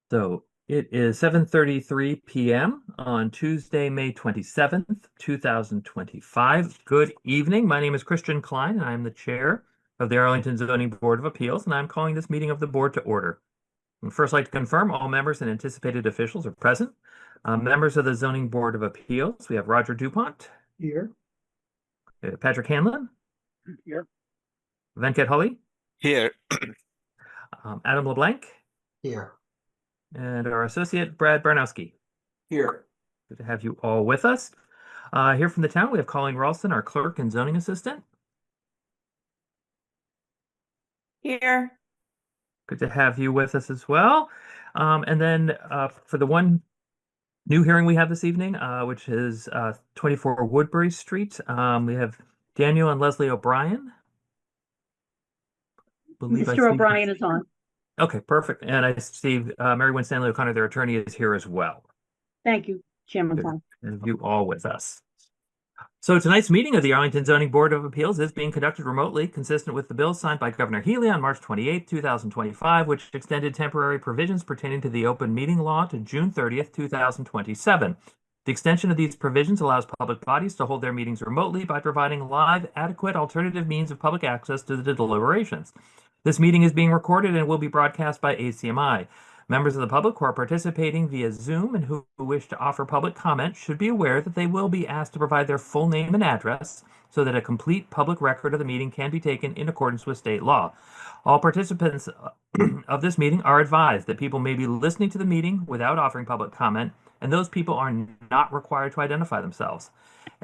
So it is 7:33 p.m. on Tuesday, May 27th, 2025. Good evening. My name is Christian Klein, and I'm the chair of the Arlington Zoning Board of Appeals, and I'm calling this meeting of the board to order. I'd first like to confirm all members and anticipated officials are present. Members of the Zoning Board of Appeals, we have Roger DuPont, Here. Patrick Hanlon, Here. Venkat Hully, Here. Adam LeBlanc, Here. and our associate, Brad Barnowski. Here. Good to have you all with us. Here from the town, we have Colleen Ralston, our clerk and zoning assistant. Here. Good to have you with us as well. And then for the one new hearing we have this evening, which is 24 Woodbury Street, we have Daniel and Leslie O'Brien. Mr. O'Brien is on. Okay, perfect. And I see Mary Wynn Stanley O'Connor, their attorney, is here as well. Thank you, Chairman Klein. And you all with us. So tonight's meeting of the Arlington Zoning Board of Appeals is being conducted remotely, consistent with the bill signed by Governor Healy on March 28, 2025, which extended temporary provisions pertaining to the open meeting law to June 30th, 2027. The extension of these provisions allows public bodies to hold their meetings remotely by providing live, adequate alternative means of public access to the deliberations. This meeting is being recorded and will be broadcast by ACMi. Members of the public who are participating via Zoom and who wish to offer public comment should be aware that they will be asked to provide their full name and address so that a complete public record of the meeting can be taken in accordance with state law. All participants of this meeting are advised that people may be listening to the meeting without offering public comment, and those people are not required to identify themselves.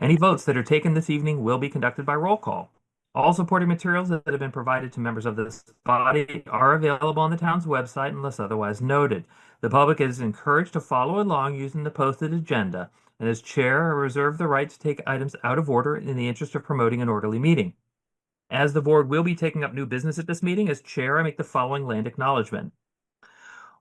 Any votes that are taken this evening will be conducted by roll call. All supporting materials that have been provided to members of this body are available on the town's website unless otherwise noted. The public is encouraged to follow along using the posted agenda, and as chair, I reserve the right to take items out of order in the interest of promoting an orderly meeting. As the board will be taking up new business at this meeting, as chair, I make the following land acknowledgement.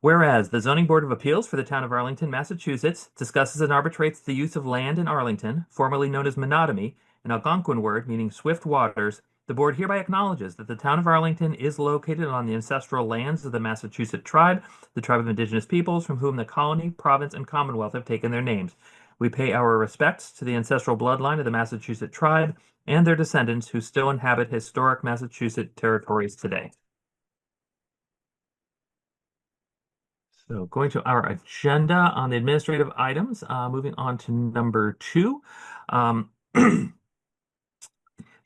Whereas the Zoning Board of Appeals for the town of Arlington, Massachusetts, discusses and arbitrates the use of land in Arlington, formerly known as Menotomy, an Algonquin word meaning swift waters, the board hereby acknowledges that the town of Arlington is located on the ancestral lands of the Massachusetts tribe, the tribe of indigenous peoples from whom the colony, province, and commonwealth have taken their names. We pay our respects to the ancestral bloodline of the Massachusetts tribe and their descendants who still inhabit historic Massachusetts territories today. So going to our agenda on the administrative items, moving on to number 2.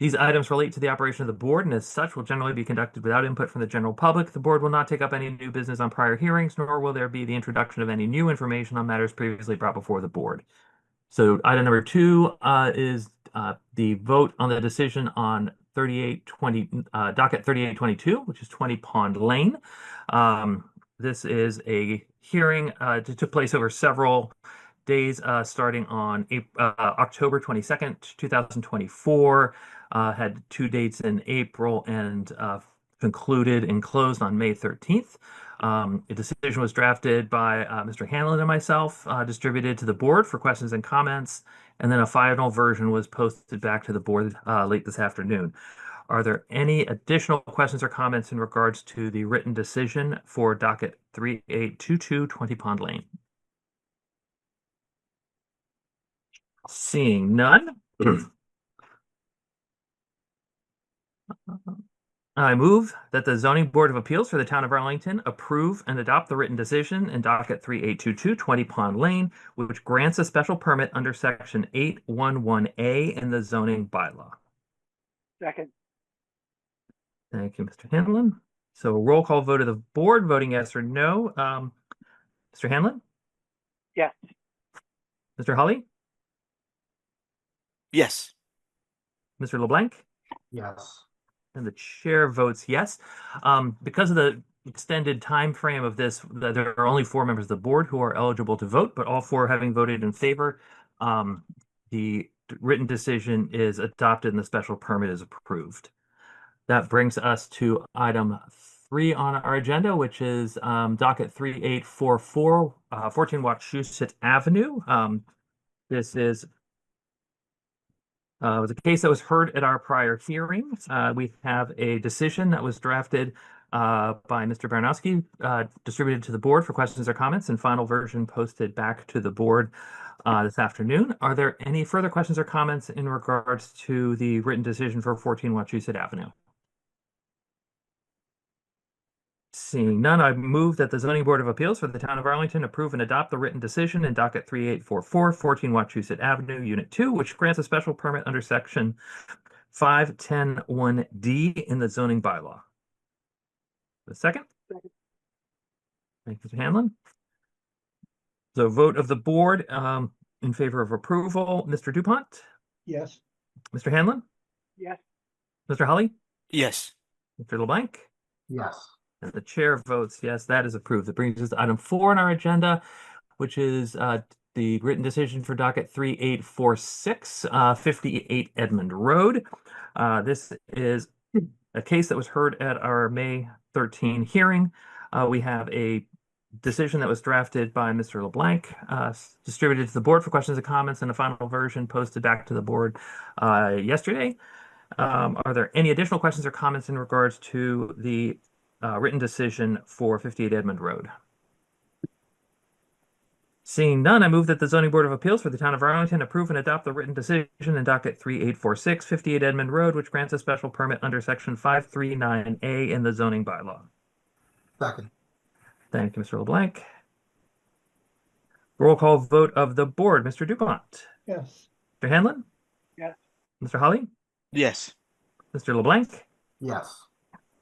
These items relate to the operation of the board and as such will generally be conducted without input from the general public. The board will not take up any new business on prior hearings, nor will there be the introduction of any new information on matters previously brought before the board. So item number 2 is the vote on the decision on docket 3822, which is 20 Pond Lane. This is a hearing that took place over several days, starting on October 22nd, 2024, had 2 dates in April and concluded and closed on May 13th. A decision was drafted by Mr. Hanlon and myself, distributed to the board for questions and comments, and then a final version was posted back to the board late this afternoon. Are there any additional questions or comments in regards to the written decision for docket 3822 20 Pond Lane? Seeing none, I move that the Zoning Board of Appeals for the town of Arlington approve and adopt the written decision in docket 3822 20 Pond Lane, which grants a special permit under section 811A in the zoning bylaw. Second. Thank you, Mr. Hanlon. So roll call vote of the board, voting yes or no. Mr. Hanlon? Yes. Mr. Hully? Yes. Mr. LeBlanc? Yes. And the chair votes yes. Because of the extended time frame of this, there are only 4 members of the board who are eligible to vote, but all 4 having voted in favor, the written decision is adopted and the special permit is approved. That brings us to item 3 on our agenda, which is docket 3844, 14 Wachusett Avenue. This is was a case that was heard at our prior hearings. We have a decision that was drafted by Mr. Baranowski, distributed to the board for questions or comments, and final version posted back to the board this afternoon. Are there any further questions or comments in regards to the written decision for 14 Wachusett Avenue? Seeing none, I move that the Zoning Board of Appeals for the Town of Arlington approve and adopt the written decision in docket 3844, 14 Wachusett Avenue, Unit 2, which grants a special permit under Section 5101D in the zoning bylaw. The second? Second. Thank you, Mr. Hanlon. So vote of the board in favor of approval, Mr. DuPont, Yes. Mr. Hanlon, Yes. Mr. Holly, Yes. Mr. LeBlanc, Yes. and the chair votes yes, that is approved. That brings us to item 4 on our agenda, which is the written decision for docket 3846, 58 Edmond Road. This is a case that was heard at our May 13 hearing. We have a decision that was drafted by Mr. LeBlanc, distributed to the board for questions and comments, and a final version posted back to the board yesterday. Are there any additional questions or comments in regards to the written decision for 58 Edmond Road? Seeing none, I move that the Zoning Board of Appeals for the Town of Arlington approve and adopt the written decision in docket 3846, 58 Edmond Road, which grants a special permit under Section 539A in the zoning bylaw. Second. Thank you, Mr. LeBlanc. Roll call vote of the board. Mr. DuPont. Yes. Mr. Hanlon. Yes. Mr. Holly. Yes. Mr. LeBlanc. Yes.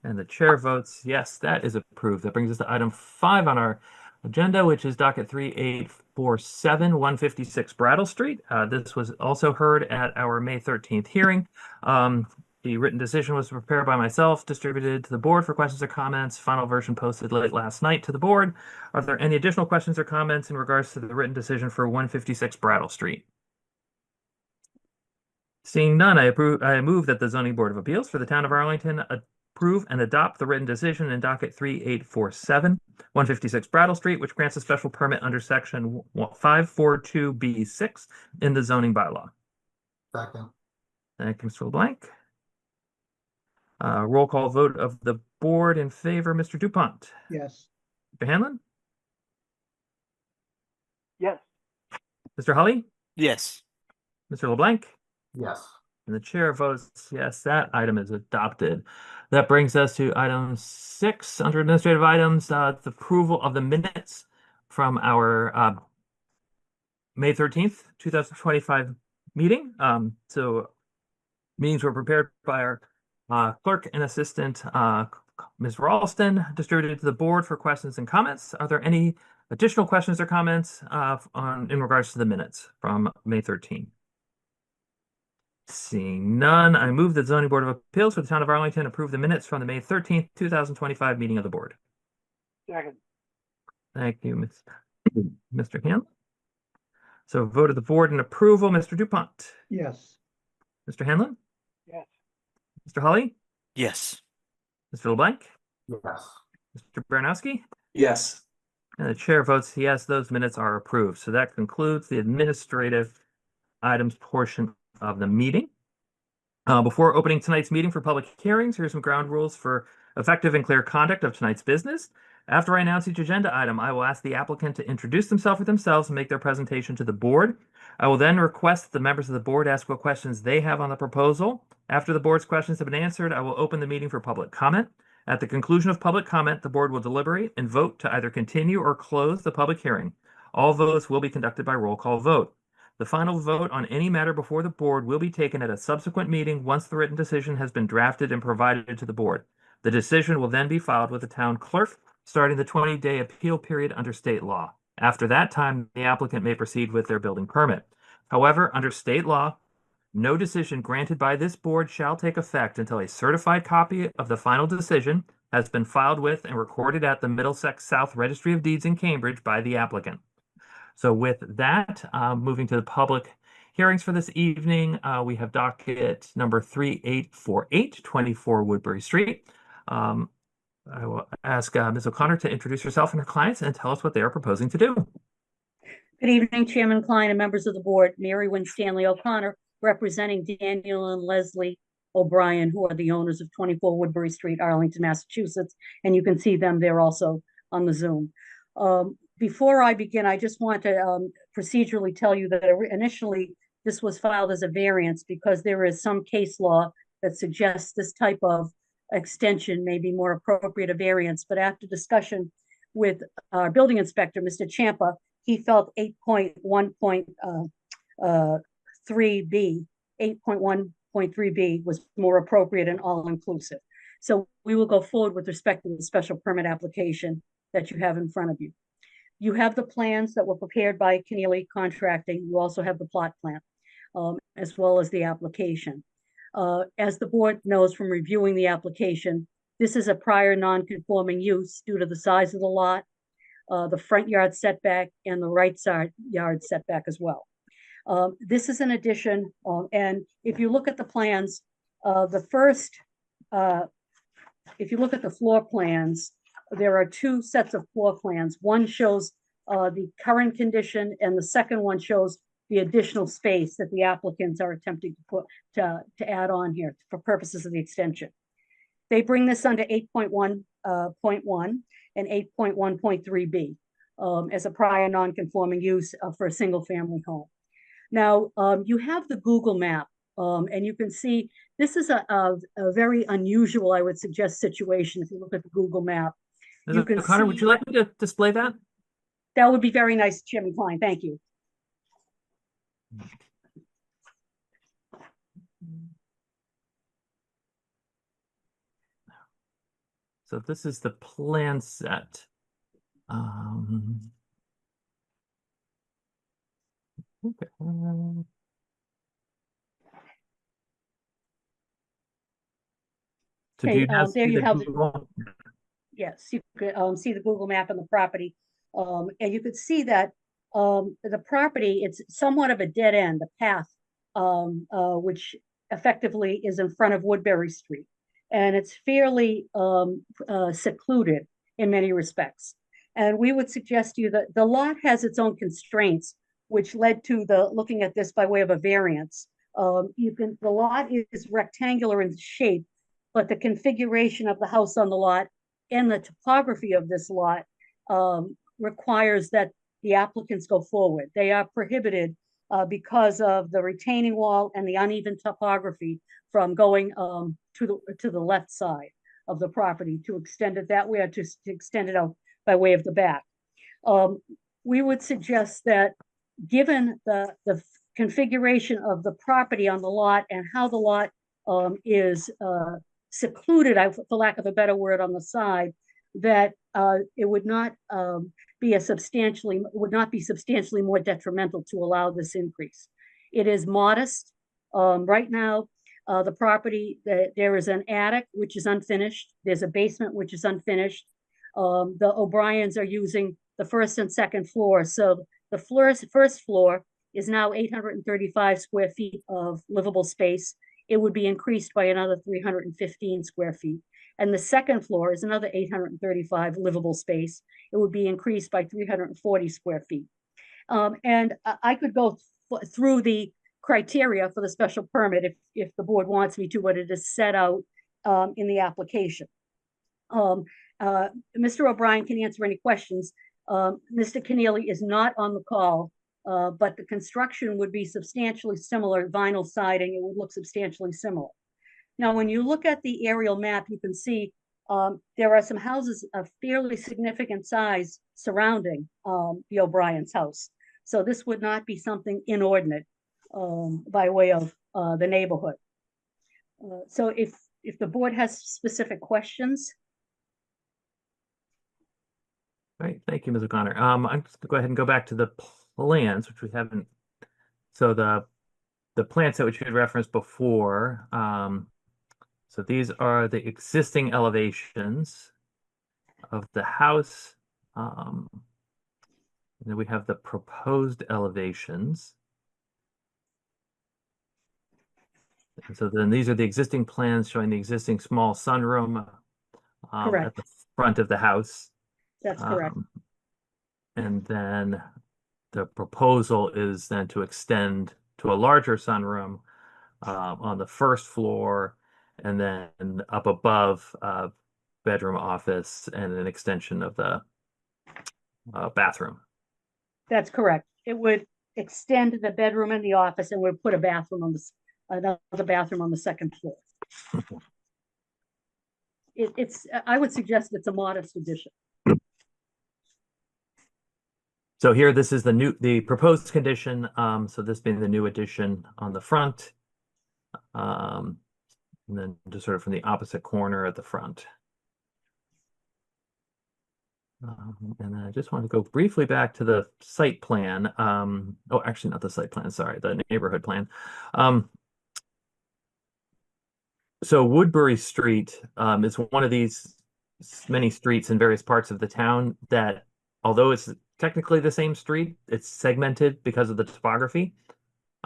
And the chair votes yes, that is approved. That brings us to item 5 on our agenda, which is docket 3847, 156 Brattle Street. This was also heard at our May 13th hearing. The written decision was prepared by myself, distributed to the board for questions or comments. Final version posted late last night to the board. Are there any additional questions or comments in regards to the written decision for 156 Brattle Street? Seeing none, I move that the Zoning Board of Appeals for the Town of Arlington approve and adopt the written decision in docket 3847, 156 Brattle Street, which grants a special permit under Section 542B6 in the zoning bylaw. Second. Thank you, Mr. LeBlanc. Roll call vote of the board in favor, Mr. DuPont. Yes. Mr. Hanlon? Yes. Mr. Holly? Yes. Mr. LeBlanc? Yes. And the chair votes yes, that item is adopted. That brings us to item 6 under administrative items, the approval of the minutes from our May 13th, 2025 meeting. So meetings were prepared by our clerk and assistant, Ms. Ralston, distributed to the board for questions and comments. Are there any additional questions or comments in regards to the minutes from May 13th? Seeing none, I move that the Zoning Board of Appeals for the Town of Arlington approve the minutes from the May 13th, 2025 meeting of the board. Second. Thank you, Mr. Hanlon. So vote of the board in approval, Mr. DuPont. Yes. Mr. Hanlon? Yes. Mr. Holly? Yes. Mr. LeBlanc? Yes. Mr. Baranowski? Yes. And the chair votes yes, those minutes are approved. So that concludes the administrative items portion of the meeting. Before opening tonight's meeting for public hearings, here's some ground rules for effective and clear conduct of tonight's business. After I announce each agenda item, I will ask the applicant to introduce themselves and make their presentation to the board. I will then request that the members of the board ask what questions they have on the proposal. After the board's questions have been answered, I will open the meeting for public comment. At the conclusion of public comment, the board will deliberate and vote to either continue or close the public hearing. All votes will be conducted by roll call vote. The final vote on any matter before the board will be taken at a subsequent meeting once the written decision has been drafted and provided to the board. The decision will then be filed with the town clerk, starting the 20-day appeal period under state law. After that time, the applicant may proceed with their building permit. However, under state law, no decision granted by this board shall take effect until a certified copy of the final decision has been filed with and recorded at the Middlesex South Registry of Deeds in Cambridge by the applicant. So with that, moving to the public hearings for this evening, we have docket number 3848, 24 Woodbury Street. I will ask Ms. O'Connor to introduce herself and her clients and tell us what they are proposing to do. Good evening, Chairman Klein and members of the board. Mary Winstanley O'Connor, representing Daniel and Leslie O'Brien, who are the owners of 24 Woodbury Street, Arlington, Massachusetts, and you can see them there also on the Zoom. Before I begin, I just want to procedurally tell you that initially this was filed as a variance because there is some case law that suggests this type of extension may be more appropriate a variance. But after discussion with our building inspector, Mr. Champa, he felt 8.1.3b was more appropriate and all-inclusive. So we will go forward with respect to the special permit application that you have in front of you. You have the plans that were prepared by Keneally Contracting. You also have the plot plan, as well as the application. As the board knows from reviewing the application, this is a prior non-conforming use due to the size of the lot, the front yard setback, and the right side yard setback as well. This is an addition, and if you look at the plans, if you look at the floor plans, there are two sets of floor plans. One shows the current condition, and the second one shows the additional space that the applicants are attempting to add on here for purposes of the extension. They bring this under 8.1.1 and 8.1.3b as a prior non-conforming use for a single-family home. Now, you have the Google map, and you can see this is a very unusual, I would suggest, situation. If you look at the Google map, you can Connor, see would you like me to display that? that would be very nice, Chairman Klein. Thank you. So this is the plan set. Okay. So do you now there see you the have Google? Yes, you could see the Google map and the property. And you could see that the property, it's somewhat of a dead end, a path, which effectively is in front of Woodbury Street. And it's fairly secluded in many respects. And we would suggest to you that the lot has its own constraints, which led to the looking at this by way of a variance. The lot is rectangular in shape, but the configuration of the house on the lot and the topography of this lot requires that the applicants go forward. They are prohibited because of the retaining wall and the uneven topography from going to the left side of the property to extend it that way or to extend it out by way of the back. We would suggest that given the configuration of the property on the lot and how the lot is secluded, for lack of a better word, on the side, that it would not be substantially more detrimental to allow this increase. It is modest. Right now, the property, there is an attic which is unfinished. There's a basement which is unfinished. The O'Briens are using the first and second floor. So the first floor is now 835 square feet of livable space. It would be increased by another 315 square feet. And the second floor is another 835 livable space. It would be increased by 340 square feet. And I could go through the criteria for the special permit if the board wants me to, but it is set out in the application. Mr. O'Brien can answer any questions. Mr. Keneally is not on the call, but the construction would be substantially similar. Vinyl siding, it would look substantially similar. Now, when you look at the aerial map, you can see there are some houses of fairly significant size surrounding the O'Brien's house. So this would not be something inordinate by way of the neighborhood. So if the board has specific questions. All right, thank you, Ms. O'Connor. I'm just gonna go ahead and go back to the plans, which we haven't. So the plan set which you had referenced before. So these are the existing elevations of the house. And then we have the proposed elevations. And so then these are the existing plans showing the existing small sunroom at the front of the house. That's correct. And then the proposal is then to extend to a larger sunroom on the first floor and then up above, bedroom, office, and an extension of the bathroom. That's correct. It would extend the bedroom and the office and would put a bathroom on another bathroom on the second floor. I would suggest it's a modest addition. So here, this is the proposed condition. So this being the new addition on the front, and then just sort of from the opposite corner at the front. And then I just want to go briefly back to the site plan. Oh, actually, not the site plan. Sorry, the neighborhood plan. So Woodbury Street is one of these many streets in various parts of the town that, although it's technically the same street, it's segmented because of the topography.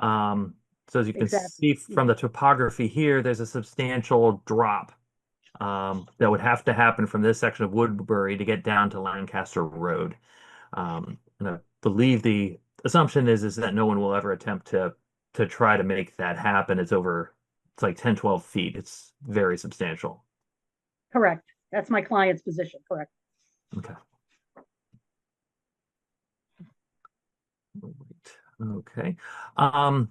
So as you can Exactly. see from the topography here, there's a substantial drop that would have to happen from this section of Woodbury to get down to Lancaster Road. And I believe the assumption is that no one will ever attempt to try to make that happen. It's like 10, 12 feet. It's very substantial. Correct. That's my client's position. Correct. Okay. Okay. I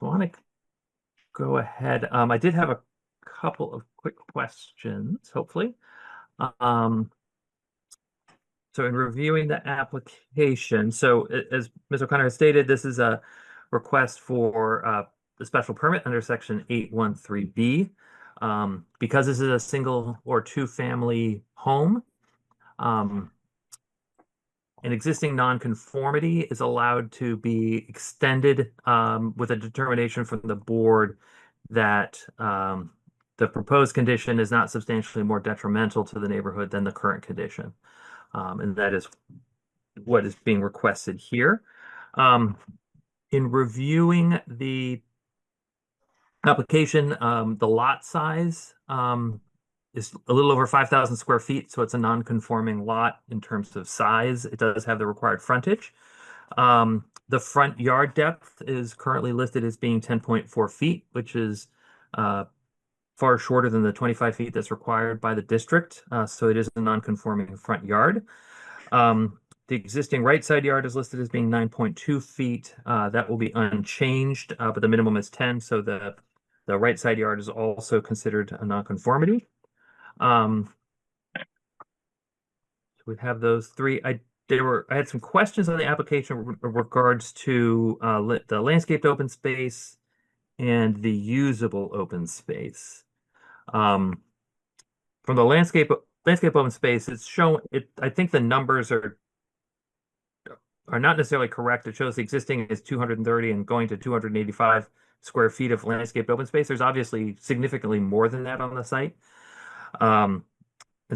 want to go ahead. I did have a couple of quick questions, hopefully. So in reviewing the application, so as Ms. O'Connor has stated, this is a request for a special permit under section 813B. Because this is a single or two family home, an existing nonconformity is allowed to be extended with a determination from the board that the proposed condition is not substantially more detrimental to the neighborhood than the current condition. And that is what is being requested here. In reviewing the application, the lot size is a little over 5,000 square feet, so it's a non-conforming lot in terms of size. It does have the required frontage. The front yard depth is currently listed as being 10.4 feet, which is far shorter than the 25 feet that's required by the district. So it is a non-conforming front yard. The existing right side yard is listed as being 9.2 feet. That will be unchanged, but the minimum is 10. So the right side yard is also considered a nonconformity. So we have those three. I had some questions on the application with regards to the landscaped open space and the usable open space. From the landscape open space, it's shown I think the numbers are not necessarily correct. It shows the existing is 230 and going to 285 square feet of landscaped open space. There's obviously significantly more than that on the site. And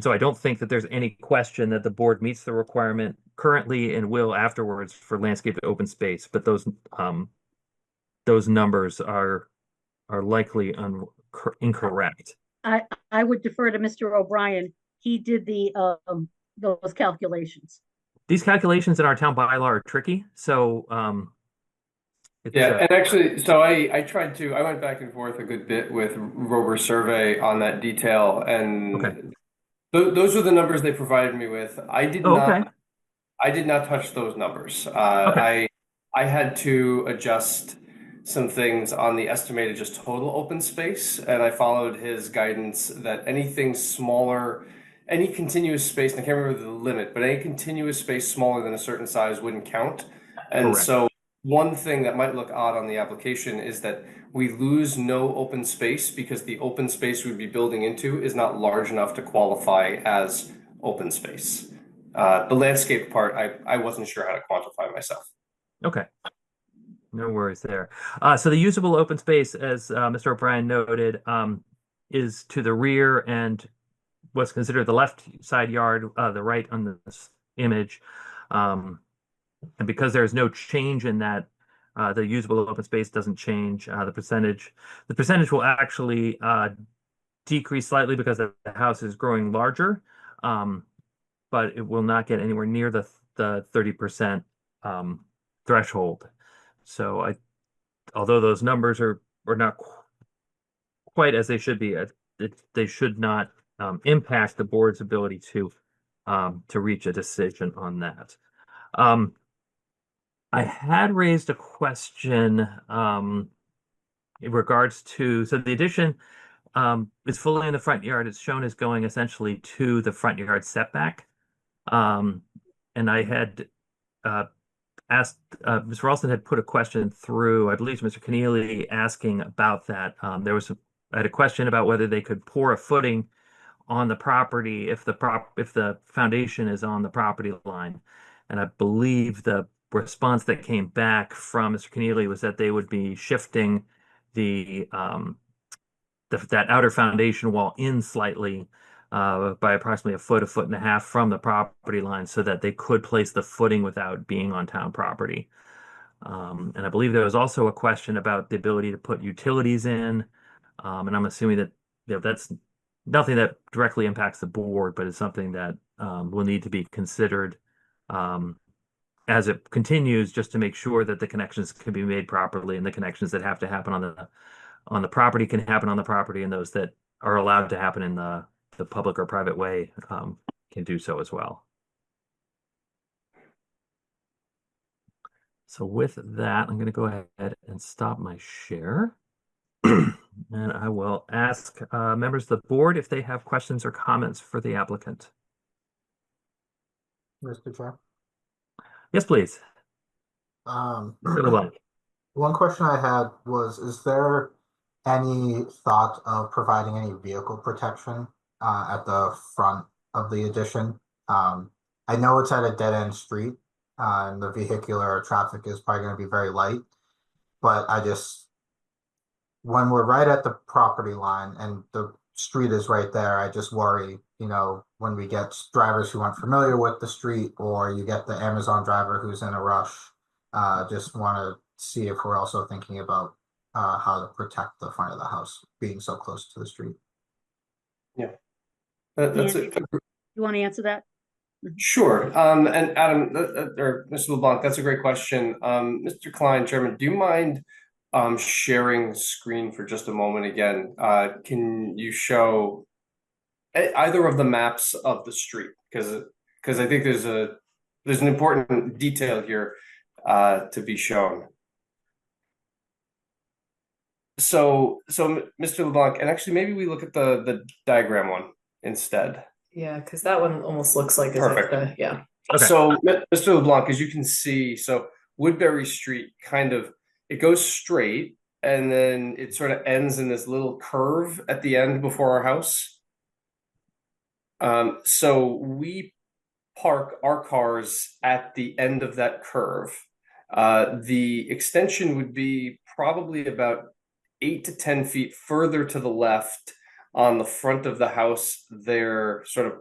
so I don't think that there's any question that the board meets the requirement currently and will afterwards for landscaped open space, but those numbers are likely incorrect. I would defer to Mr. O'Brien. He did those calculations. These calculations in our town bylaw are tricky, so Yeah, and actually, so I tried to, I went back and forth a good bit with Rover Survey on that detail, and okay. Those are the numbers they provided me with. I did Okay. not touch those numbers. Okay. I had to adjust some things on the estimated just total open space, and I followed his guidance that anything smaller, any continuous space, and I can't remember the limit, but any continuous space smaller than a certain size wouldn't count. And Correct. so one thing that might look odd on the application is that we lose no open space because the open space we'd be building into is not large enough to qualify as open space. The landscape part, I wasn't sure how to quantify myself. Okay. No worries there. So the usable open space, as Mr. O'Brien noted, is to the rear and what's considered the left side yard, the right on this image. And because there's no change in that, the usable open space doesn't change. The percentage will actually decrease slightly because the house is growing larger, but it will not get anywhere near the 30% threshold. So although those numbers are or not quite as they should be. They should not impact the board's ability to reach a decision on that. I had raised a question in regards to, so the addition is fully in the front yard. It's shown as going essentially to the front yard setback. And I had asked, Mr. Ralston had put a question through, I believe, to Mr. Keneally asking about that. I had a question about whether they could pour a footing on the property if the foundation is on the property line. And I believe the response that came back from Mr. Keneally was that they would be shifting the that outer foundation wall in slightly by approximately a foot and a half from the property line so that they could place the footing without being on town property. And I believe there was also a question about the ability to put utilities in. And I'm assuming that that's nothing that directly impacts the board, but it's something that will need to be considered as it continues, just to make sure that the connections can be made properly, and the connections that have to happen on the property can happen on the property, and those that are allowed to happen in the public or private way can do so as well. So with that, I'm going to go ahead and stop my share. And I will ask members of the board if they have questions or comments for the applicant. Mr. Chair. Yes, please. Um, Mr. LeBlanc. One question I had was, is there any thought of providing any vehicle protection at the front of the addition? I know it's at a dead-end street, and the vehicular traffic is probably going to be very light, but when we're right at the property line and the street is right there, I just worry, when we get drivers who aren't familiar with the street, or you get the Amazon driver who's in a rush. Just want to see if we're also thinking about how to protect the front of the house being so close to the street. Yeah, that's Andy, it. You want to answer that? Sure. And Adam, or Mr. LeBlanc, that's a great question. Mr. Klein, Chairman, do you mind sharing screen for just a moment again? Can you show either of the maps of the street? Because I think there's an important detail here to be shown. So Mr. LeBlanc, and actually maybe we look at the diagram one instead. Yeah, because that one almost looks like Perfect. yeah. Okay. So Mr. LeBlanc, as you can see, so Woodbury Street it goes straight, and then it sort of ends in this little curve at the end before our house. So we park our cars at the end of that curve. The extension would be probably about 8 to 10 feet further to the left on the front of the house. They're sort of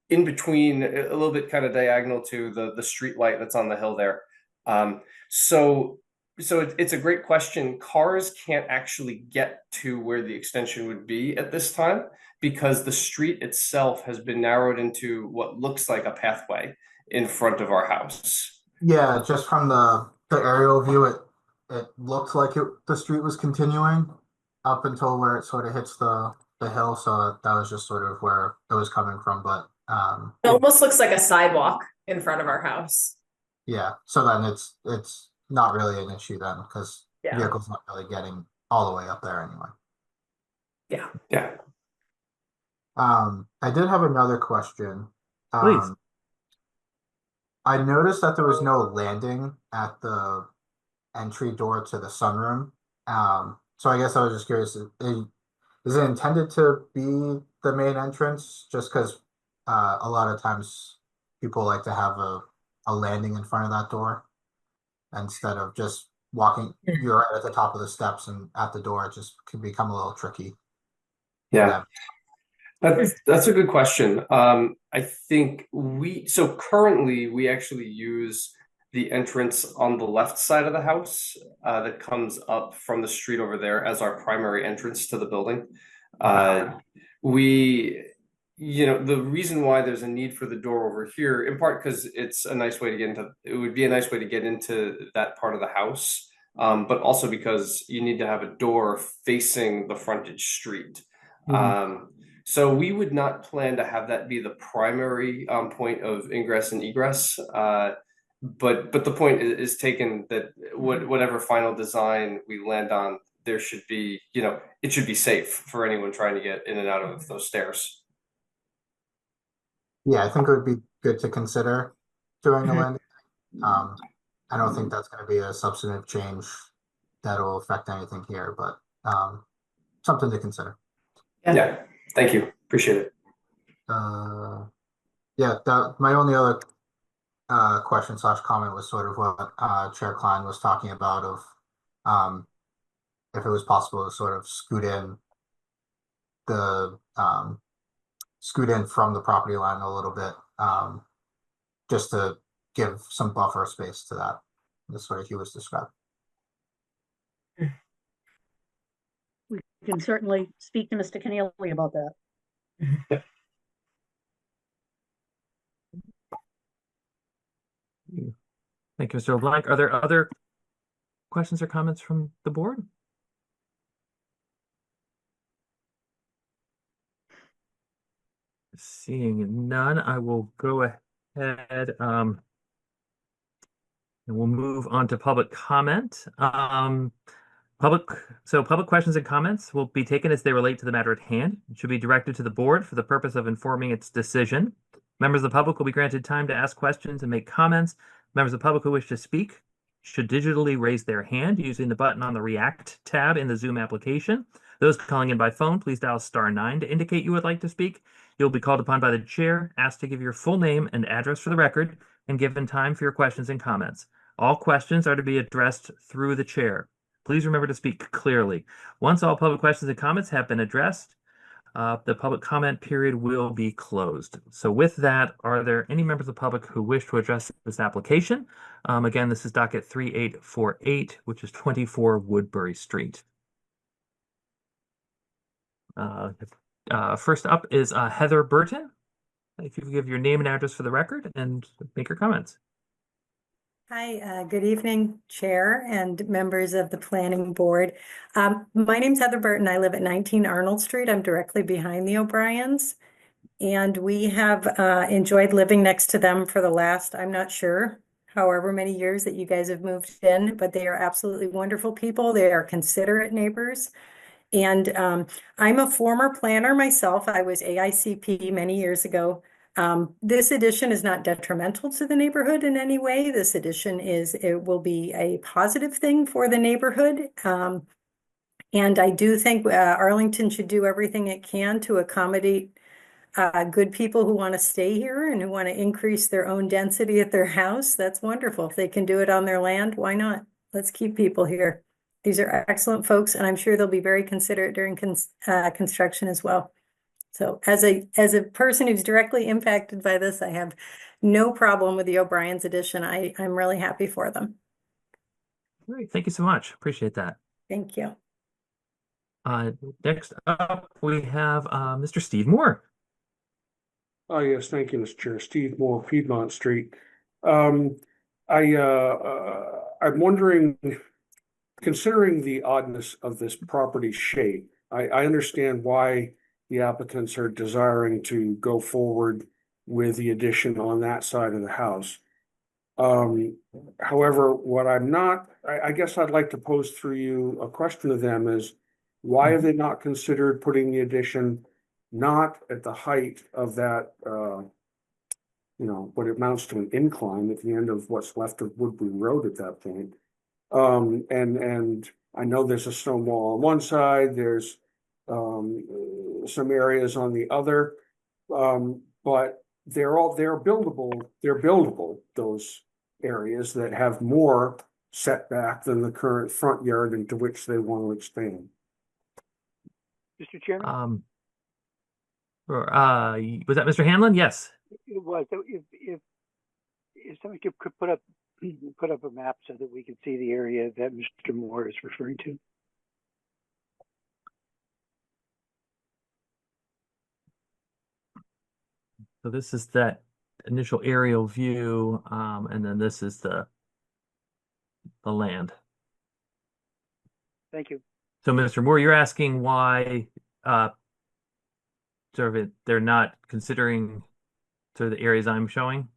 in between, a little bit kind of diagonal to the street light that's on the hill there. So it's a great question. Cars can't actually get to where the extension would be at this time, because the street itself has been narrowed into what looks like a pathway in front of our house. Yeah, just from the aerial view, it looked like the street was continuing up until where it sort of hits the hill. So that was just sort of where it was coming from. But It almost looks like a sidewalk in front of our house. yeah, so then it's not really an issue then, because Yeah. vehicles not really getting all the way up there anyway. Yeah. I did have another question. Please. I noticed that there was no landing at the entry door to the sunroom. So I guess I was just curious, is it intended to be the main entrance? Just because a lot of times people like to have a landing in front of that door instead of just walking. You're right at the top of the steps, and at the door it just can become a little tricky. Yeah. That's a good question. I think currently we actually use the entrance on the left side of the house that comes up from the street over there as our primary entrance to the building. The reason why there's a need for the door over here, in part because it's a nice way to get into, it would be a nice way to get into that part of the house. but also because you need to have a door facing the frontage street. So we would not plan to have that be the primary point of ingress and egress. But the point is taken that whatever final design we land on, there should be, it should be safe for anyone trying to get in and out of those stairs. Yeah, I think it would be good to consider doing a landing. I don't think that's going to be a substantive change that will affect anything here, but something to consider. Yeah, thank you. Appreciate it. Yeah, my only other question slash comment was sort of what Chair Klein was talking about of if it was possible to sort of the scoot in from the property line a little bit, just to give some buffer space to that. That's what he was describing. We can certainly speak to Mr. Keneally about that. Thank you, Mr. LeBlanc. Are there other questions or comments from the board? Seeing none, I will go ahead and we'll move on to public comment. Public questions and comments will be taken as they relate to the matter at hand. It should be directed to the board for the purpose of informing its decision. Members of the public will be granted time to ask questions and make comments. Members of the public who wish to speak should digitally raise their hand using the button on the React tab in the Zoom application. Those calling in by phone, please dial *9 to indicate you would like to speak. You'll be called upon by the chair, asked to give your full name and address for the record, and given time for your questions and comments. All questions are to be addressed through the chair. Please remember to speak clearly. Once all public questions and comments have been addressed, the public comment period will be closed. So with that, are there any members of the public who wish to address this application? Again, this is docket 3848, which is 24 Woodbury Street. First up is Heather Burton. If you could give your name and address for the record and make your comments. Hi, good evening, Chair and members of the Planning Board. My name's Heather Burton. I live at 19 Arnold Street. I'm directly behind the O'Briens. And we have enjoyed living next to them for the last, I'm not sure, however many years that you guys have moved in, but they are absolutely wonderful people. They are considerate neighbors. And I'm a former planner myself. I was AICP many years ago. This addition is not detrimental to the neighborhood in any way. This addition it will be a positive thing for the neighborhood. And I do think Arlington should do everything it can to accommodate good people who want to stay here and who want to increase their own density at their house. That's wonderful. If they can do it on their land, why not? Let's keep people here. These are excellent folks, and I'm sure they'll be very considerate during construction as well. So as a person who's directly impacted by this, I have no problem with the O'Brien's addition. I'm really happy for them. Great, thank you so much. Appreciate that. Thank you. Next up, we have Mr. Steve Moore. Oh, yes, thank you, Mr. Chair. Steve Moore, Piedmont Street. I'm wondering, considering the oddness of this property shape, I understand why the applicants are desiring to go forward with the addition on that side of the house. However, what I'm not, I guess I'd like to pose through you a question to them is, why have they not considered putting the addition not at the height of that, what amounts to an incline at the end of what's left of Woodbury Road at that point? And I know there's a stone wall on one side, there's some areas on the other, but they're buildable, those areas that have more setback than the current front yard into which they want to expand. Mr. Chairman? Was that Mr. Hanlon? Yes. It was. So if somebody could put up a map so that we can see the area that Mr. Moore is referring to. So this is that initial aerial view, and then this is the land. Thank you. So, Mr. Moore, you're asking why they're not considering sort of the areas I'm showing?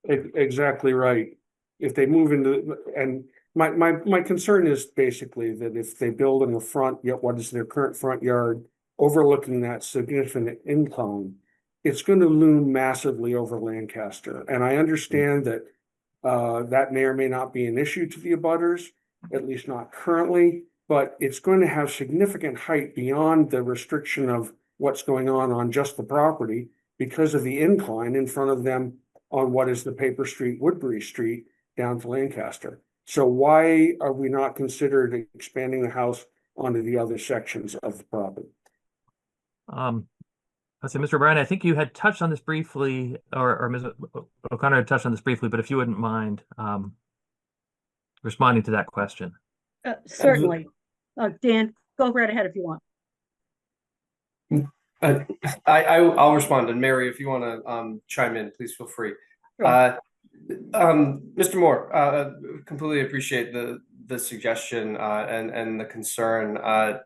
Exactly right. If they move into, and my concern is basically that if they build in the front, yet what is their current front yard overlooking that significant incline, it's going to loom massively over Lancaster. And I understand that that may or may not be an issue to the abutters, at least not currently, but it's going to have significant height beyond the restriction of what's going on just the property because of the incline in front of them on what is the Paper Street, Woodbury Street down to Lancaster. So why are we not considered expanding the house onto the other sections of the property? Let's say, Mr. O'Brien, I think you had touched on this briefly, or Ms. O'Connor had touched on this briefly, but if you wouldn't mind responding to that question. Certainly. Dan, go right ahead if you want. I'll respond, and Mary, if you want to chime in, please feel free. Sure. Mr. Moore, completely appreciate the suggestion and the concern. I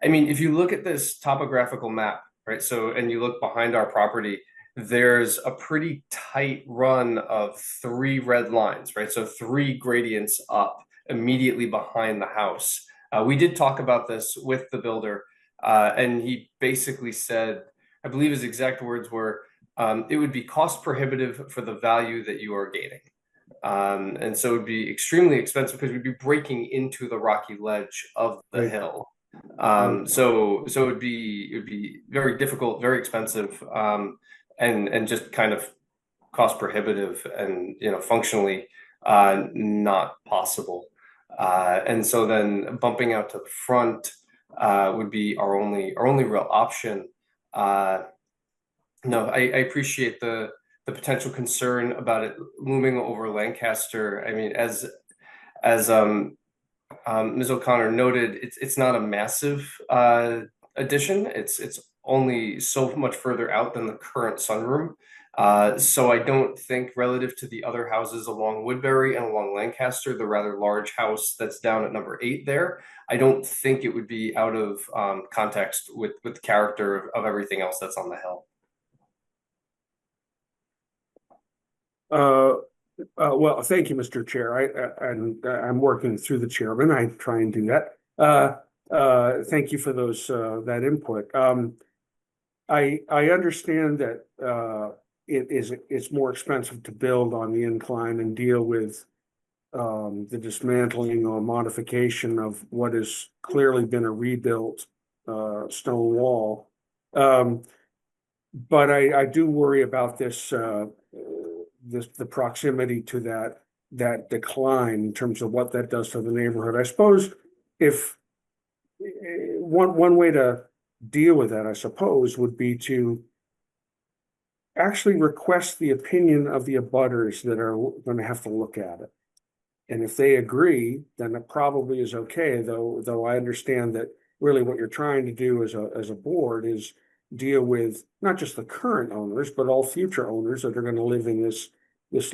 mean, if you look at this topographical map, right? So, and you look behind our property, there's a pretty tight run of 3 red lines, right? So 3 gradients up immediately behind the house. We did talk about this with the builder, and he basically said, I believe his exact words were, it would be cost prohibitive for the value that you are gaining. And so it would be extremely expensive because we'd be breaking into the rocky ledge of the hill. So it would be very difficult, very expensive, and just kind of cost prohibitive and, you know, functionally not possible. And so then bumping out to the front would be our only real option. No, I appreciate the potential concern about it looming over Lancaster. I mean, as Ms. O'Connor noted, it's not a massive addition. It's only so much further out than the current sunroom. So I don't think, relative to the other houses along Woodbury and along Lancaster, the rather large house that's down at number 8 there, I don't think it would be out of context with the character of everything else that's on the hill. Well, thank you, Mr. Chair. I'm working through the chairman. I try and do that. Thank you for that input. I understand that it's more expensive to build on the incline and deal with the dismantling or modification of what has clearly been a rebuilt stone wall. But I do worry about the proximity to that decline in terms of what that does to the neighborhood. I suppose if one way to deal with that, I suppose, would be to actually request the opinion of the abutters that are going to have to look at it. And if they agree, then it probably is okay, though I understand that really what you're trying to do as a board is deal with not just the current owners, but all future owners that are going to live in this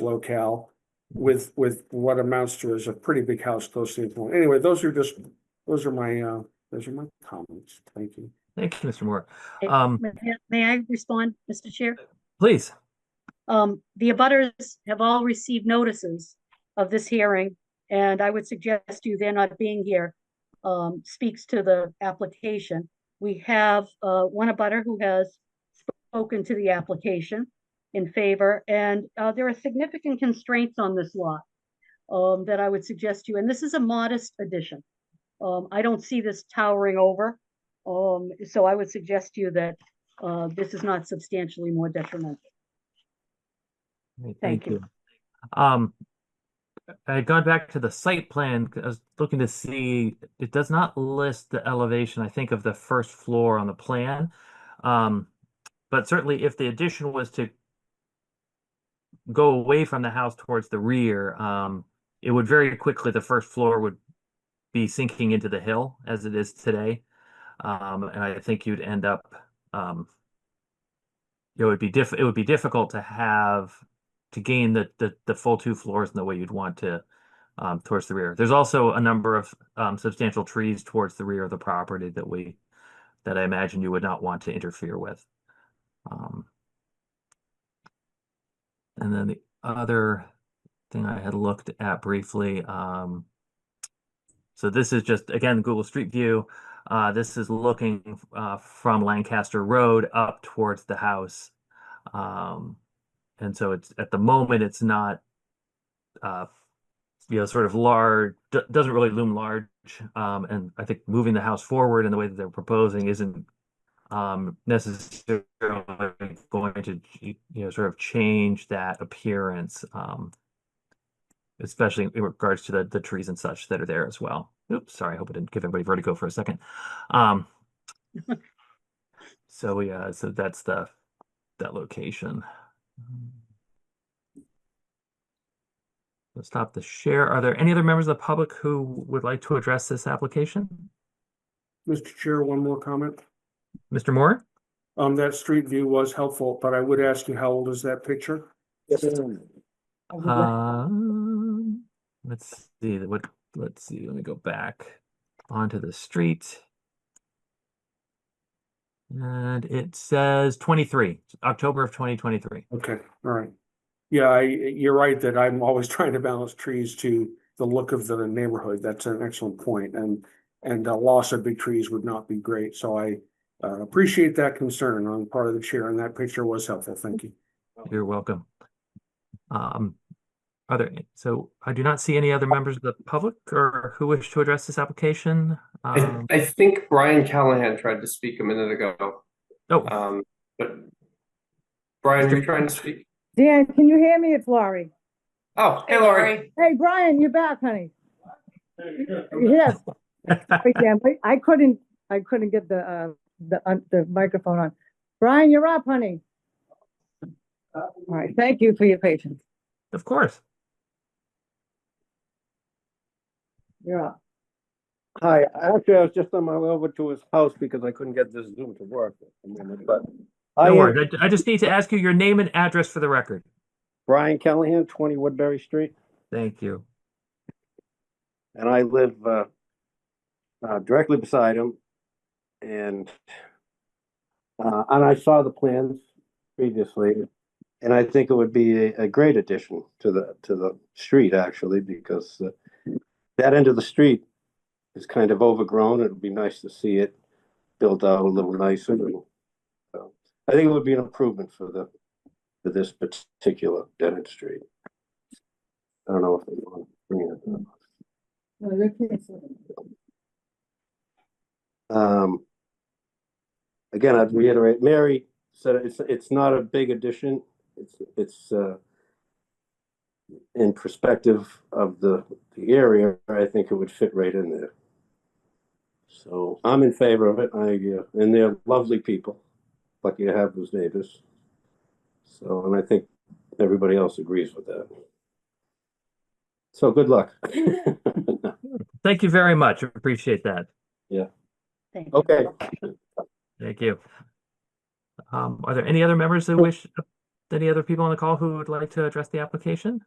locale with what amounts to as a pretty big house close to the point. Anyway, those are my comments. Thank you. Thank you, Mr. Moore. May I respond, Mr. Chair? Please. The abutters have all received notices of this hearing, and I would suggest to you their not being here speaks to the application. We have one abutter who has spoken to the application in favor, and there are significant constraints on this lot that I would suggest to you, and this is a modest addition. I don't see this towering over, so I would suggest to you that this is not substantially more detrimental. Thank you. I had gone back to the site plan. I was looking to see, it does not list the elevation, I think, of the first floor on the plan. But certainly if the addition was to go away from the house towards the rear, it would very quickly, the first floor would be sinking into the hill as it is today. And I think you'd end up, it would be difficult to gain the full 2 floors in the way you'd want to towards the rear. There's also a number of substantial trees towards the rear of the property that I imagine you would not want to interfere with. And then the other thing I had looked at briefly, so this is just, again, Google Street View. This is looking from Lancaster Road up towards the house. And so it's, at the moment, it's not, sort of large, doesn't really loom large. And I think moving the house forward in the way that they're proposing isn't necessarily going to, sort of change that appearance, especially in regards to the trees and such that are there as well. Oops, sorry, I hope I didn't give everybody vertigo for a second. So that's that location. Let's stop the share. Are there any other members of the public who would like to address this application? Mr. Chair, one more comment. Mr. Moore? That street view was helpful, but I would ask you, how old is that picture? Let's see let's see. Let me go back onto the street. And it says 23, October of 2023. Okay, all right. Yeah, you're right that I'm always trying to balance trees to the look of the neighborhood. That's an excellent point. And the loss of big trees would not be great. So I appreciate that concern on part of the chair, and that picture was helpful. Thank you. You're welcome. So I do not see any other members of the public or who wish to address this application. I think Brian Callahan tried to speak a minute ago. Oh, But Brian, you're trying to speak? Dan, can you hear me? It's Laurie. Oh, hey, Laurie. Hey, Brian, you're back, honey. Yes. Wait, Dan, wait, I couldn't get the microphone on. Brian, you're up, honey. All right. Thank you for your patience. of course. You're up. Hi, actually, I was just on my way over to his house because I couldn't get this Zoom to work at the moment, but No worries. I just need to ask you your name and address for the record. Brian Callahan, 20 Woodbury Street, Thank you. and I live directly beside him, and I saw the plans previously, and I think it would be a great addition to the street, actually, because that end of the street is kind of overgrown. It would be nice to see it built out a little nicer. And so I think it would be an improvement for this particular dead end street. I don't know if they want to bring it up. No, they're kidding. Again, I'd reiterate, Mary said it's not a big addition. It's in perspective of the area, I think it would fit right in there. So I'm in favor of it. And they're lovely people, lucky to have those neighbors. So, and I think everybody else agrees with that. So good luck. Thank you very much. I appreciate that. Yeah. Thank you. Okay. Thank you. Are there any other members any other people on the call who would like to address the application?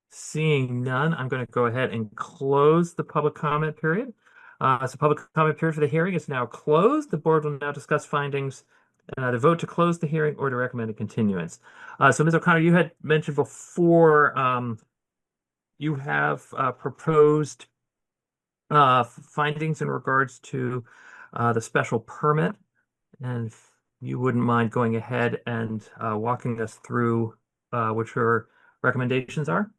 Seeing none, I'm going to go ahead and close the public comment period. So public comment period for the hearing is now closed. The board will now discuss findings and either vote to close the hearing or to recommend a continuance. So Ms. O'Connor, you had mentioned before you have proposed findings in regards to the special permit, and if you wouldn't mind going ahead and walking us through what your recommendations are.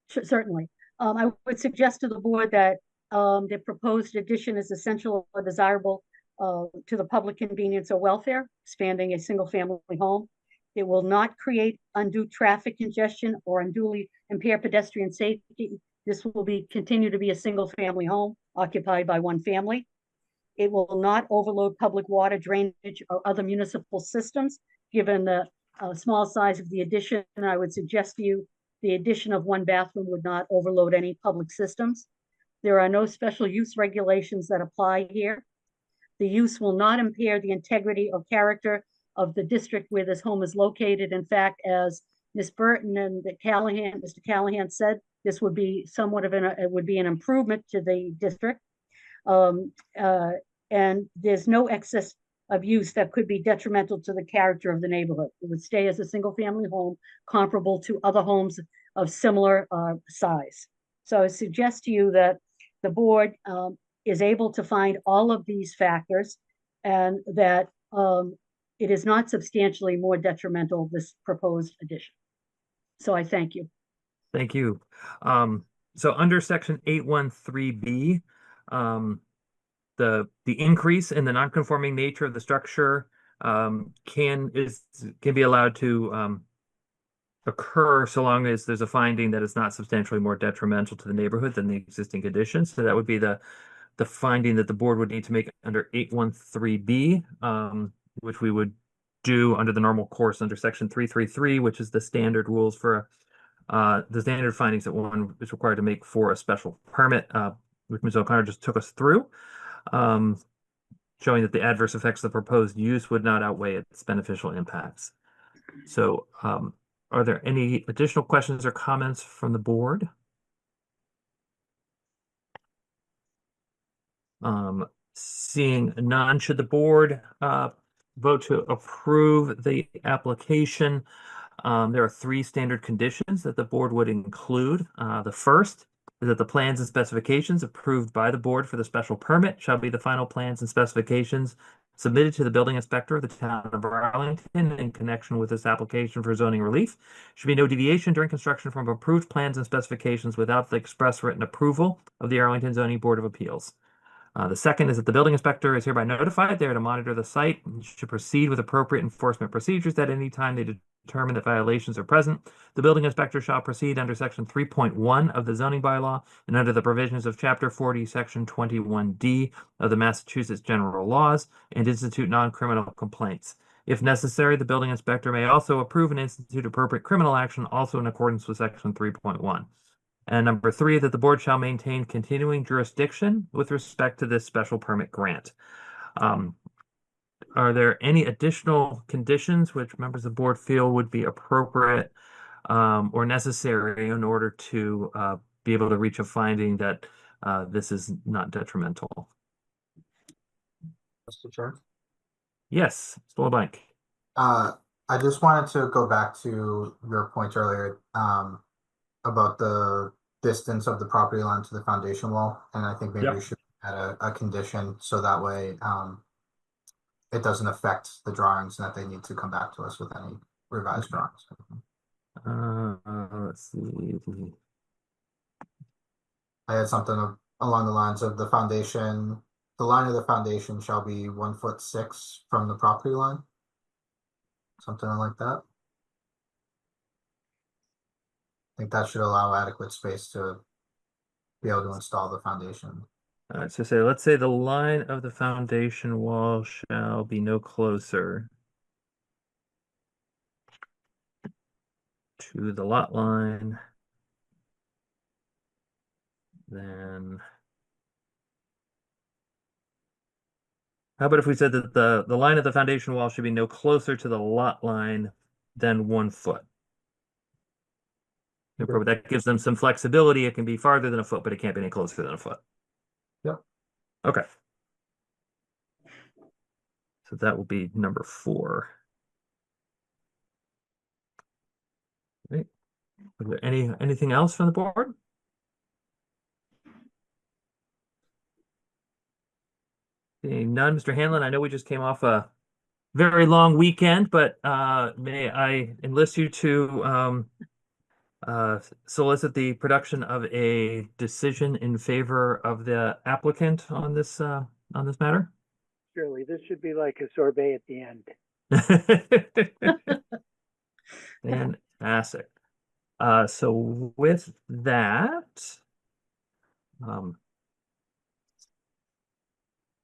Certainly. I would suggest to the board that the proposed addition is essential or desirable to the public convenience or welfare, expanding a single family home. It will not create undue traffic congestion or unduly impair pedestrian safety. This will continue to be a single family home occupied by one family. It will not overload public water, drainage, or other municipal systems. Given the small size of the addition, I would suggest to you the addition of one bathroom would not overload any public systems. There are no special use regulations that apply here. The use will not impair the integrity or character of the district where this home is located. In fact, as Ms. Burton and Mr. Callahan said, this would be somewhat of it would be an improvement to the district. And there's no excess of use that could be detrimental to the character of the neighborhood. It would stay as a single family home comparable to other homes of similar size. So I suggest to you that the board is able to find all of these factors and that it is not substantially more detrimental, this proposed addition. So I thank you. Thank you. So under section 813B, the increase in the non-conforming nature of the structure can be allowed to occur so long as there's a finding that it's not substantially more detrimental to the neighborhood than the existing conditions. So that would be the finding that the board would need to make under 813B, which we would do under the normal course under section 333, which is the standard rules for the standard findings that one is required to make for a special permit, which Ms. O'Connor just took us through, showing that the adverse effects of the proposed use would not outweigh its beneficial impacts. So are there any additional questions or comments from the board? Seeing none, should the board vote to approve the application? There are 3 standard conditions that the board would include. The first is that the plans and specifications approved by the board for the special permit shall be the final plans and specifications submitted to the building inspector of the town of Arlington in connection with this application for zoning relief. Should be no deviation during construction from approved plans and specifications without the express written approval of the Arlington Zoning Board of Appeals. The second is that the building inspector is hereby notified there to monitor the site and should proceed with appropriate enforcement procedures at any time they determine that violations are present. The building inspector shall proceed under section 3.1 of the zoning bylaw and under the provisions of chapter 40, section 21D of the Massachusetts General Laws and institute non-criminal complaints. If necessary, the building inspector may also approve and institute appropriate criminal action also in accordance with section 3.1. And number 3, that the board shall maintain continuing jurisdiction with respect to this special permit grant. Are there any additional conditions which members of the board feel would be appropriate or necessary in order to be able to reach a finding that this is not detrimental? Mr. Chair? Yes, Mr. LeBlanc. I just wanted to go back to your point earlier about the distance of the property line to the foundation wall, and I think maybe we should add a condition so that way it doesn't affect the drawings and that they need to come back to us with any revised drawings. Let's see. I had something along the lines of the foundation. The line of the foundation shall be 1'6" from the property line. Something like that. I think that should allow adequate space to be able to install the foundation. So let's say the line of the foundation wall shall be no closer to the lot line than. How about if we said that the line of the foundation wall should be no closer to the lot line than 1 foot? That gives them some flexibility. It can be farther than a foot, but it can't be any closer than a foot. Yep. Okay. So that will be number 4. Right. Are there anything else from the board? Seeing none, Mr. Hanlon, I know we just came off a very long weekend, but may I enlist you to solicit the production of a decision in favor of the applicant on this matter? Surely, this should be like a sorbet at the end. Fantastic. So with that,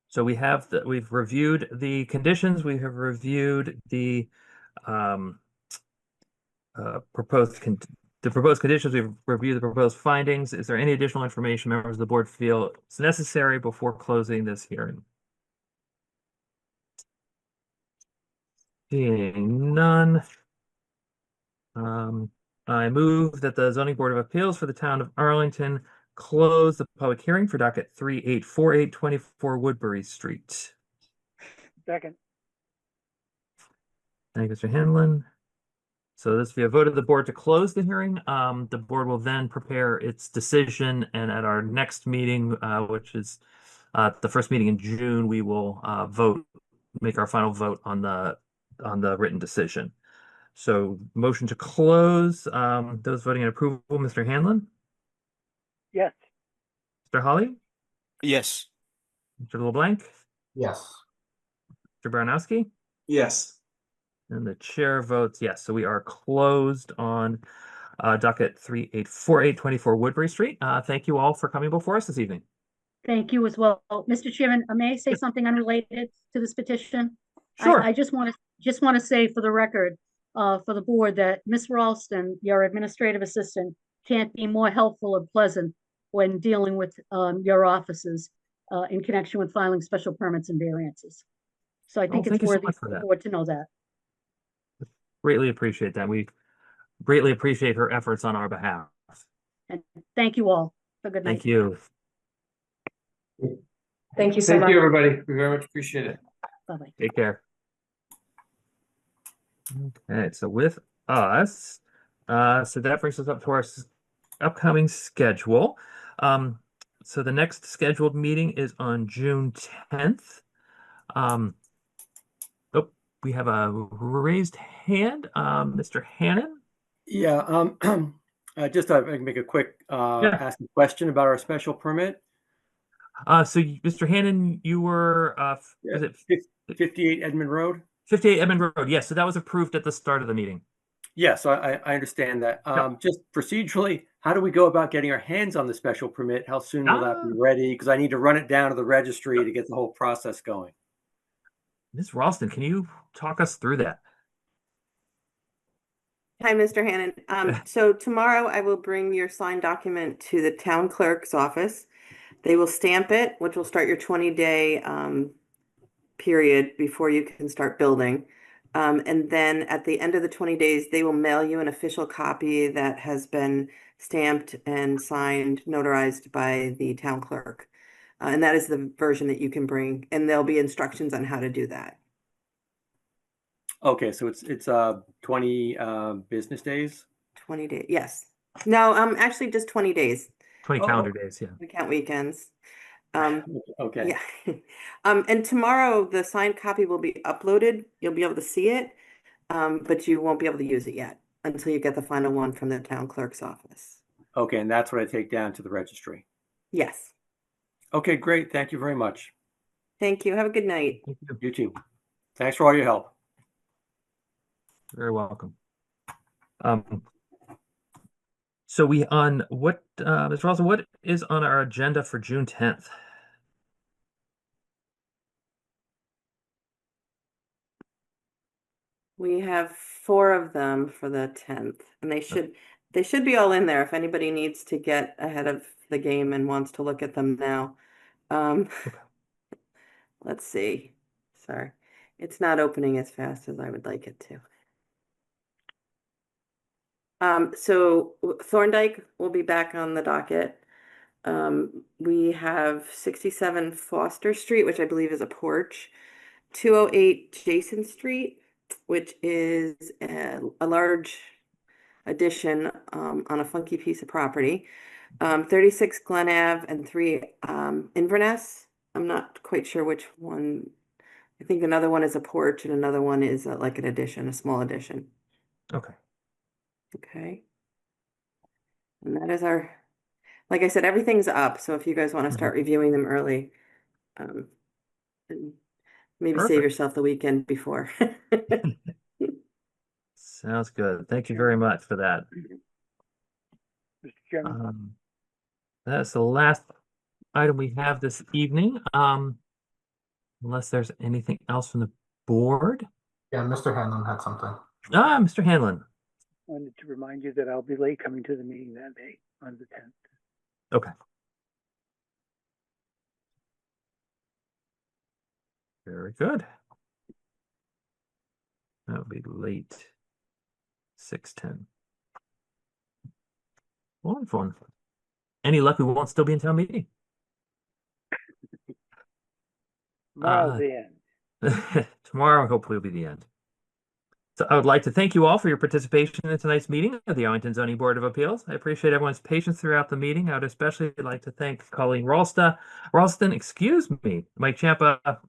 so we've reviewed the conditions, we have reviewed the proposed conditions, we've reviewed the proposed findings. Is there any additional information members of the board feel is necessary before closing this hearing? Seeing none. I move that the zoning board of appeals for the town of Arlington close the public hearing for docket 384824 Woodbury Street. Second. Thank you, Mr. Hanlon. So this will be a vote of the board to close the hearing. The board will then prepare its decision, and at our next meeting, which is the first meeting in June, we will make our final vote on the written decision. So motion to close. Those voting in approval, Mr. Hanlon, Yes. Mr. Holly, Yes. Mr. LeBlanc, Yes. Mr. Baranowski, Yes. and the chair votes yes. So we are closed on docket 384824 Woodbury Street. Thank you all for coming before us this evening. Thank you as well. Mr. Chairman, may I say something unrelated to this petition? Sure. I just want to say for the record, for the board, that Ms. Ralston, your administrative assistant, can't be more helpful or pleasant when dealing with your offices in connection with filing special permits and variances. So I think thank it's you so worthy much for for the that. board to know that. Greatly appreciate that. We greatly appreciate her efforts on our behalf. And thank you all. Have a good night. Thank you. Thank you so Thank much. you, everybody. We very much appreciate it. Bye-bye. Take care. Okay, so with us, so that brings us up to our upcoming schedule. So the next scheduled meeting is on June 10th. Oh, we have a raised hand, Mr. Hannon. Yeah, just I can make a quick ask a question about our special permit. So Mr. Hannon, you were was it 58 Edmund Road? 58 Edmund Road. Yes, so that was approved at the start of the meeting. Yes, I understand that. Just procedurally, how do we go about getting our hands on the special permit? How soon will that be ready? Because I need to run it down to the registry to get the whole process going. Ms. Ralston, can you talk us through that? Hi, Mr. Hannon. So tomorrow I will bring your signed document to the town clerk's office. They will stamp it, which will start your 20-day period before you can start building. And then at the end of the 20 days, they will mail you an official copy that has been stamped and signed, notarized by the town clerk. And that is the version that you can bring, and there'll be instructions on how to do that. Okay, so it's 20 business days? 20 days, yes. No, actually just 20 days. 20 calendar days, yeah. We count weekends. Okay. Yeah. And tomorrow the signed copy will be uploaded. You'll be able to see it, but you won't be able to use it yet until you get the final one from the town clerk's office. Okay, and that's what I take down to the registry. Yes. Okay, great. Thank you very much. Thank you. Have a good night. You too. Thanks for all your help. Very welcome. So we on what, Ms. Ralston, what is on our agenda for June 10th? We have 4 of them for the 10th, and they should be all in there if anybody needs to get ahead of the game and wants to look at them now. Let's see. Sorry. It's not opening as fast as I would like it to. So Thorndike will be back on the docket. We have 67 Foster Street, which I believe is a porch, 208 Jason Street, which is a large addition on a funky piece of property, 36 Glen Ave and 3 Inverness. I'm not quite sure which one. I think another one is a porch and another one is like an addition, a small addition. Okay. Okay. And that is our, like I said, everything's up. So if you guys want to start reviewing them early, and maybe save yourself the weekend before. Sounds good. Thank you very much for that. Mr. Chairman. That's the last item we have this evening. Unless there's anything else from the board. Yeah, Mr. Hanlon had something. Mr. Hanlon. Wanted to remind you that I'll be late coming to the meeting that day on the 10th. Okay. Very good. That would be late 6:10. Wonderful. Any luck we won't still be in town meeting? Tomorrow's the end. Tomorrow hopefully will be the end. So I would like to thank you all for your participation in tonight's meeting of the Arlington Zoning Board of Appeals. I appreciate everyone's patience throughout the meeting. I would especially like to thank Colleen Ralston, Mike Champa,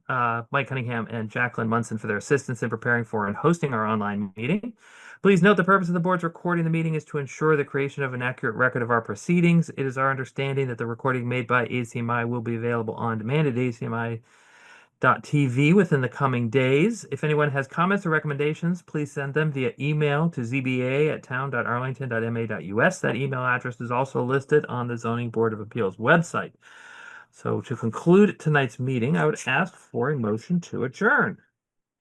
Mike Cunningham, and Jacqueline Munson for their assistance in preparing for and hosting our online meeting. Please note the purpose of the board's recording the meeting is to ensure the creation of an accurate record of our proceedings. It is our understanding that the recording made by ACMi will be available on demand at ACMi.tv within the coming days. If anyone has comments or recommendations, please send them via email to zba@town.arlington.ma.us. That email address is also listed on the Zoning Board of Appeals website. So to conclude tonight's meeting, I would ask for a motion to adjourn.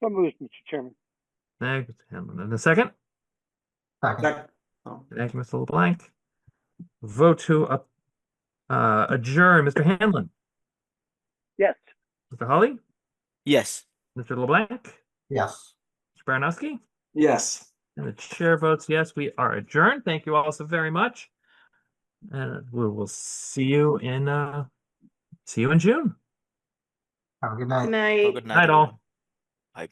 So moved, Mr. Chairman. Thank you, Mr. Hanlon. And a second? Second. Thank you, Mr. LeBlanc. Vote to adjourn, Mr. Hanlon. Yes. Mr. Hawley? Yes. Mr. LeBlanc? Yes. Mr. Baranowski? Yes. And the chair votes yes. We are adjourned. Thank you all so very much. And we will see you in June. Have a good night. Night. Good Night all. Bye.